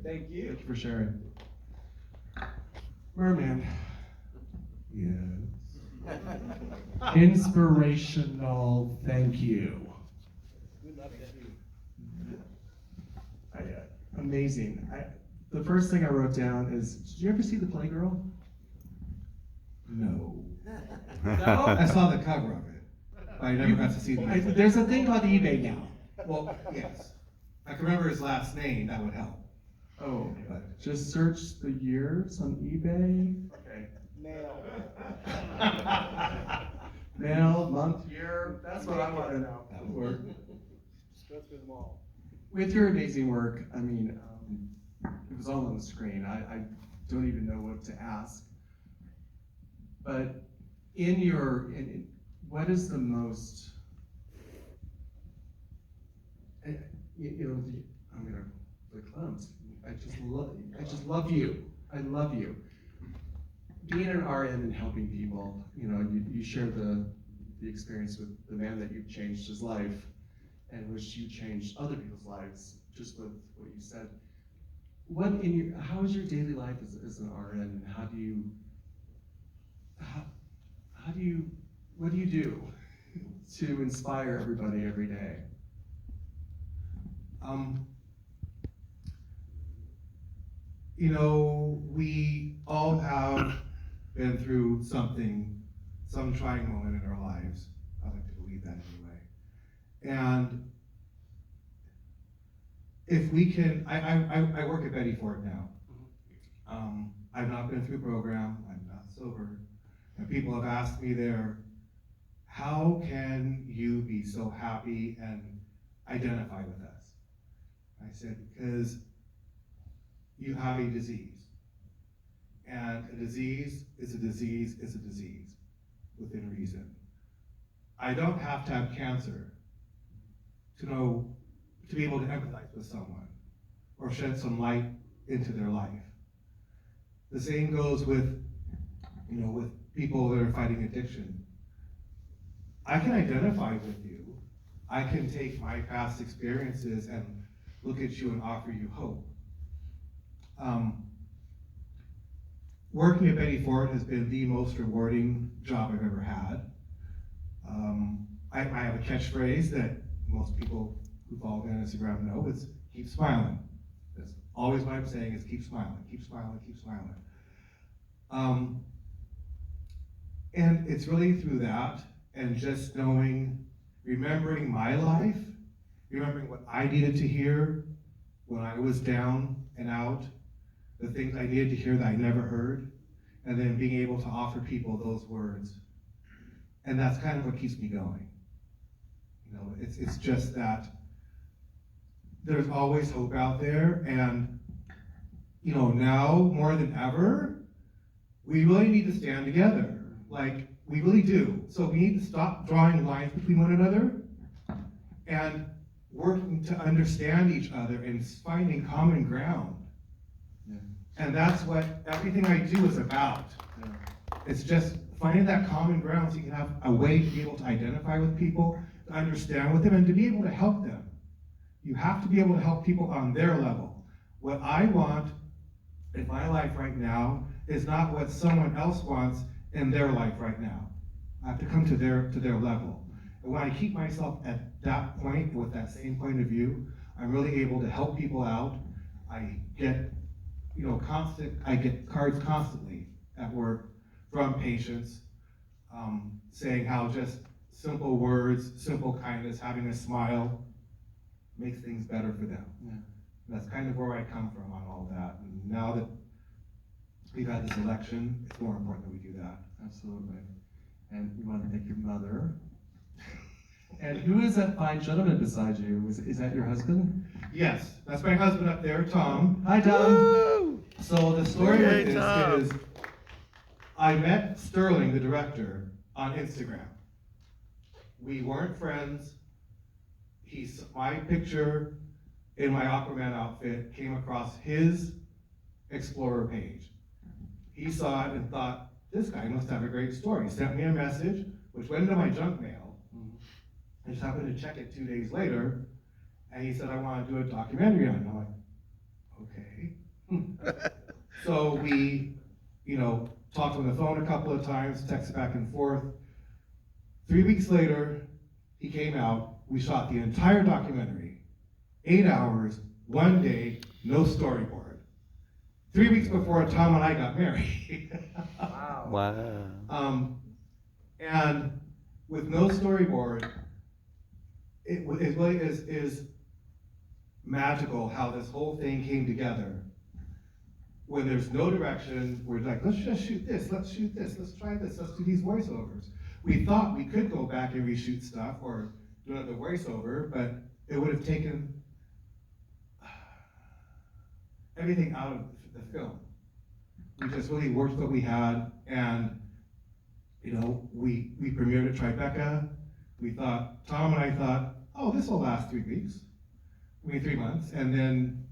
Thank you. Thank you for sharing. Merman. Yes. Inspirational, thank you. Amazing. The first thing I wrote down is, did you ever see The Playgirl? No. No? I saw the cover of it, but I never got to see the movie. There's a thing called eBay now. Well, yes. I can remember his last name, that would help. Oh, but just search the years on eBay. Okay. Male. Male, month, year. That's what I want to know. That would work. Just go through them all. With your amazing work, I mean, it was all on the screen. I don't even know what to ask. But what is the most, I'm gonna look clumsy. I just love you. I love you. Being an RN and helping people, you share the experience with the man that you've changed his life, and which you changed other people's lives just with what you said. How is your daily life as an RN, and what do you do to inspire everybody every day? We all have been through some trying moment in our lives. I like to believe that anyway. And if we can, I work at Betty Ford now. I've not been through a program, I'm not sober. And people have asked me there, how can you be so happy and identify with us? I said, because you have a disease. And a disease is a disease is a disease, within reason. I don't have to have cancer to be able to empathize with someone or shed some light into their life. The same goes with people that are fighting addiction. I can identify with you. I can take my past experiences and look at you and offer you hope. Working at Betty Ford has been the most rewarding job I've ever had. I have a catchphrase that most people who follow me on Instagram know, is keep smiling. That's always what I'm saying, is keep smiling, keep smiling, keep smiling. And it's really through that, and just remembering my life, remembering what I needed to hear when I was down and out, the things I needed to hear that I never heard, and then being able to offer people those words. And that's kind of what keeps me going. It's just that there's always hope out there, and now more than ever, we really need to stand together. Like, we really do. So we need to stop drawing lines between one another and working to understand each other and finding common ground. Yeah. And that's what everything I do is about. Yeah. It's just finding that common ground so you can have a way to be able to identify with people, to understand with them, and to be able to help them. You have to be able to help people on their level. What I want in my life right now is not what someone else wants in their life right now. I have to come to their level. And when I keep myself at that point, with that same point of view, I'm really able to help people out. I get, I get cards constantly at work from patients saying how just simple words, simple kindness, having a smile makes things better for them. Yeah. That's kind of where I come from on all that. And now that we've had this election, it's more important that we do that. Absolutely. And we want to thank your mother. And who is that fine gentleman beside you? Is that your husband? Yes, that's my husband up there, Tom. Hi, Tom. Woo! So the story Hey, with Tom. this is, I met Sterling, the director, on Instagram. We weren't friends. My picture in my Aquaman outfit came across his Explorer page. He saw it and thought, this guy must have a great story. He sent me a message, which went into my junk mail. I just happened to check it 2 days later, and he said, I want to do a documentary on it. I'm like, okay. So we, talked on the phone a couple of times, texted back and forth. 3 weeks later, he came out. We shot the entire documentary, 8 hours, 1 day, no storyboard. 3 weeks before Tom and I got married. Wow. Wow. And with no storyboard, it really is magical how this whole thing came together. When there's no direction, we're like, let's just shoot this, let's shoot this, let's try this, let's do these voiceovers. We thought we could go back and reshoot stuff or do another voiceover, but it would have taken everything out of the film. We just really worked what we had, and we premiered at Tribeca. Tom and I thought, oh, this will last 3 weeks. 3 months, and then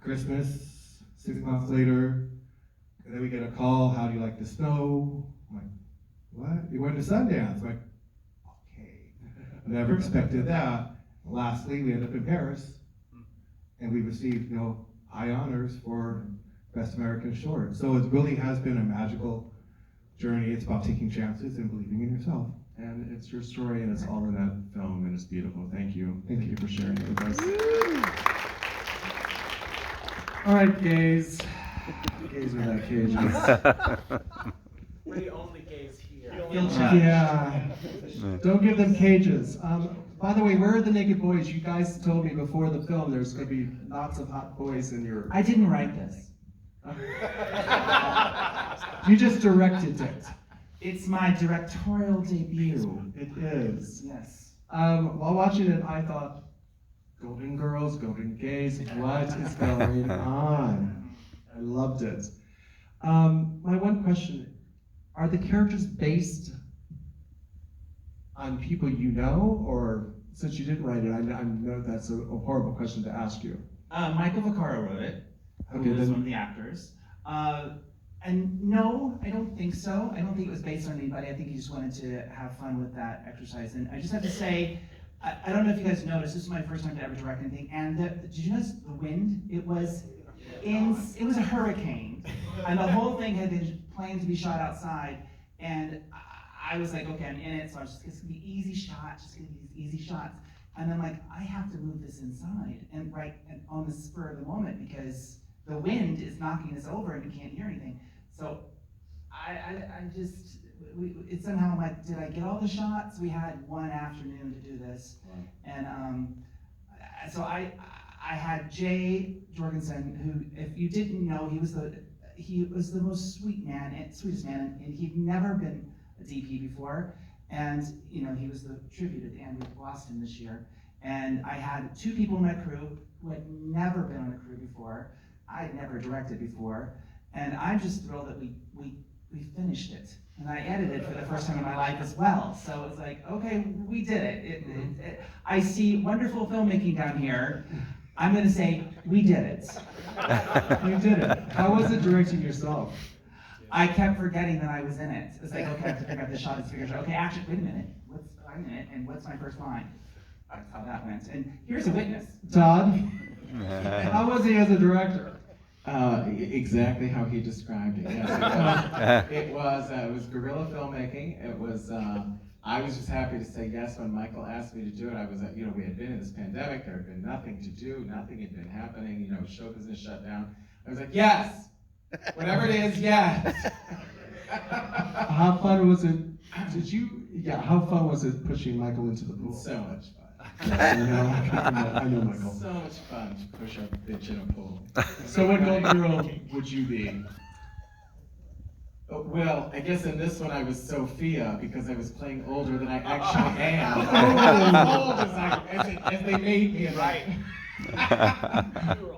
Christmas, 6 months later, and then we get a call, how do you like the snow? I'm like, what? You went to Sundance? I'm like, okay. I never expected that. Lastly, we ended up in Paris, and we received, high honors for Best American Short. So it really has been a magical journey. It's about taking chances and believing in yourself. And it's your story, and it's all in that film, and it's beautiful. Thank you. Thank you. For sharing it with us. All right, gays. Gays without cages. We're the only gays here. Yeah. Don't give them cages. By the way, where are the naked boys? You guys told me before the film there's going to be lots of hot boys in your... I didn't write this. You just directed it. It's my directorial debut. It is. Yes. While watching it, I thought, Golden Girls, Golden Gays, what is going on? I loved it. My one question, are the characters based on people you know, or since you didn't write it, I know that's a horrible question to ask you. Michael Vaccaro wrote it, who was one of the actors. And no, I don't think so. I don't think it was based on anybody. I think he just wanted to have fun with that exercise. And I just have to say, I don't know if you guys noticed, this is my first time to ever direct anything. And did you notice the wind? It was a hurricane. And the whole thing had been planned to be shot outside. And I was like, okay, I'm in it. So it's gonna be easy shots, just gonna be these easy shots. And I'm like, I have to move this inside and on the spur of the moment because the wind is knocking us over and we can't hear anything. So it's somehow I'm like, did I get all the shots? We had one afternoon to do this. Wow. And so I had Jay Jorgensen, who, if you didn't know, he was the most sweetest man, and he'd never been a DP before. And he was the tribute at the end. We lost him this year. And I had 2 people in my crew who had never been on a crew before. I had never directed before. And I'm just thrilled that we finished it. And I edited for the first time in my life as well. So it's like, okay, we did it. I see wonderful filmmaking down here. I'm gonna say, we did it. You did it. How was it directing yourself? I kept forgetting that I was in it. It's like, okay, I have to figure out the shot, okay, action, wait a minute. I'm in it, and what's my first line? That's how that went. And here's a witness. Todd, how was he as a director? Exactly how he described it. Yes, it was guerrilla filmmaking. It was. I was just happy to say yes when Michael asked me to do it. I was, we had been in this pandemic. There had been nothing to do. Nothing had been happening. Show business shut down. I was like, yes, whatever it is, yes. How fun was it? How fun was it pushing Michael into the pool? So much fun. I know Michael. So much fun to push a bitch in a pool. So what Golden Girl would you be? Well, I guess in this one I was Sophia because I was playing older than I actually am. As they made me. Right.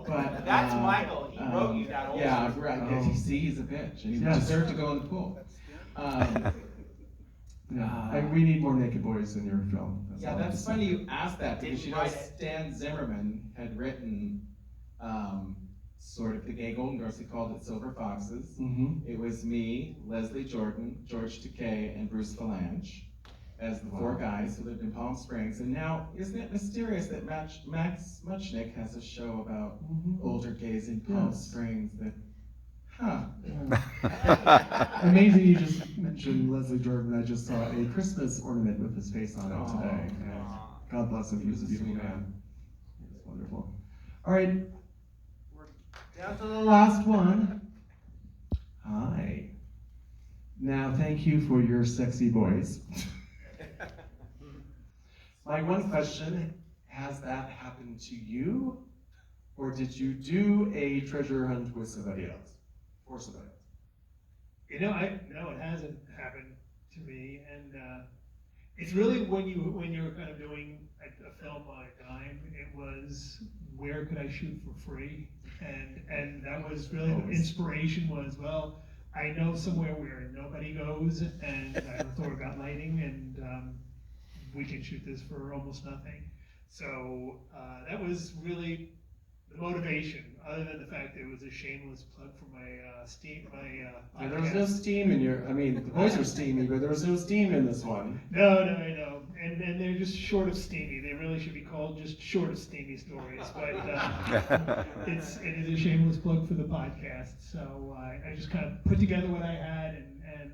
But that's Michael. He wrote you that old. Yeah, right. He's a bitch, and he deserved to go in the pool. We need more naked boys in your film. That's funny you asked that because Stan Zimmerman had written sort of the gay Golden Girls. He called it Silver Foxes. Mm-hmm. It was me, Leslie Jordan, George Takei, and Bruce Valanche. as the four guys who lived in Palm Springs. And now, isn't it mysterious that Max Muchnick has a show about older gays in Palm Yes. Springs that, huh. Amazing you just mentioned Leslie Jordan. I just saw a Christmas ornament with his face on it today. And God bless him, he was a beautiful man. It was wonderful. All right, we're down to the last one. Hi. Now, thank you for your sexy voice. My one question, has that happened to you? Or did you do a treasure hunt with somebody else? For somebody else? You know, no, it hasn't happened to me, and it's really when you're kind of doing a film on a dime. It was where could I shoot for free, and that was really the inspiration was, well, I know somewhere where nobody goes, and I thought about lighting, and we can shoot this for almost nothing. So that was really the motivation, other than the fact that it was a shameless plug for my And there was no podcast. steam in your, I mean, the boys were steamy, but there was no steam in this one. No, I know, and they're just short of steamy. They really should be called just short of steamy stories. But it is a shameless plug for the podcast. So I just kind of put together what I had, and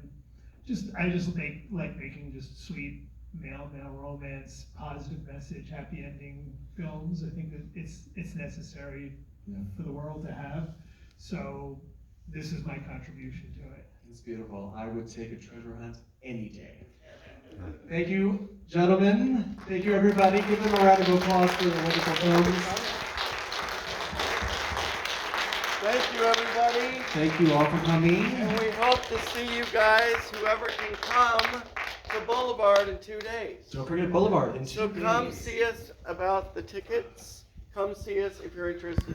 I just like making just sweet male romance, positive message, happy ending films. I think that it's necessary for the world to have. So this is my contribution to it. It's beautiful. I would take a treasure hunt any day. Thank you, gentlemen. Thank you, everybody. Give them a round of applause for the wonderful films. Thank you, everybody. Thank you all for coming. And we hope to see you guys, whoever can come, to Boulevard in 2 days. Don't forget Boulevard in 2 So days. come see us about the tickets. Come see us if you're interested in